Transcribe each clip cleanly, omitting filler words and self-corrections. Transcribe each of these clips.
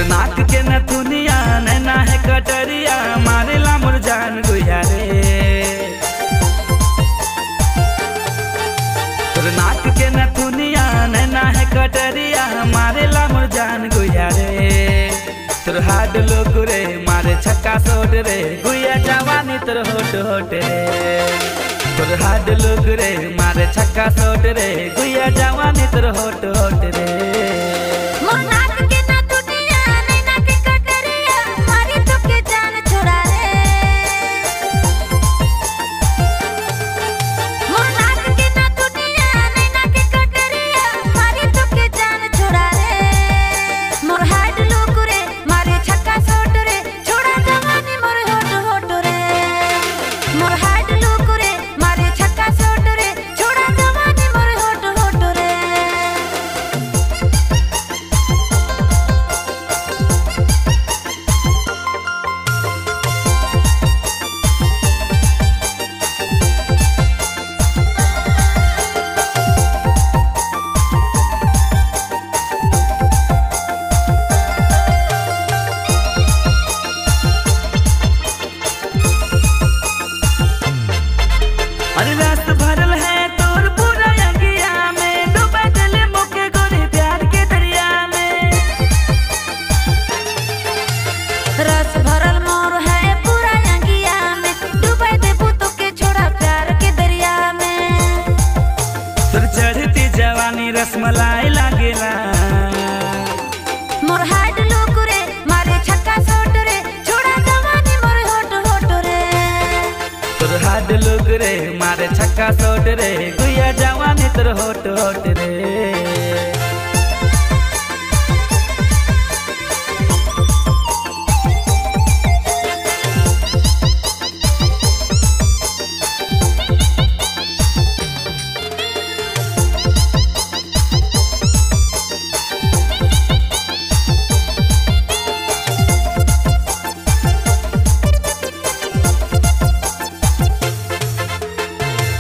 नाक के नथुनिया नैना है कटरिया मारेला मोर जान गुया रे। तोर नाक के नथुनिया नैना है कटरिया मारेला मोर जान गुया रे। तोर हाड लोग रे मारे छक्का सोट रे गुया जवानी तोर होट होट रे। तोर हाड लोग रे मारे छक्का सोट रे गुया जवानी तोर होट होट रे। अरे रस भरल है तोर पूरा अंगिया में डूबा चले मुके गोरी प्यार के दरिया में। रस भरल मोर है पूरा अंगिया में डूबा दे भूतों के छोड़ा प्यार के दरिया में। तोर चढ़ती जवानी रसमलाई लागेला मोर हाड लोग रे मारे छक्का सोट रे छोड़ा जवानी मोर होट होट रे। तोर हाड लोग रे मारे छक्का सोट रे गुया जवानी तोर होट होट रे।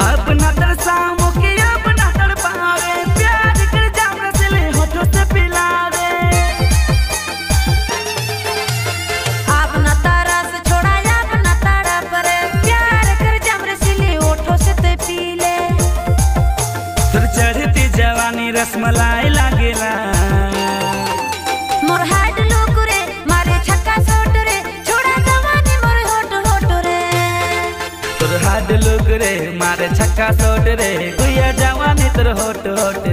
अपना तरसामो के अपना तड़पावे प्यार कर जाम रसले होठों से पिलावे। अपना तरस छोड़ा अपना तड़प रे प्यार कर जाम रसले होठों से ते पी ले। तोर चढ़ती जवानी रसमलाई लागेला मोर हाड लोग रे मारे छक्का सोट रे छोड़ा जवानी मोर होट होट रे। तोर हाड लोग रे मारे छक्का सोट रे गुया जवानी तोर होट होट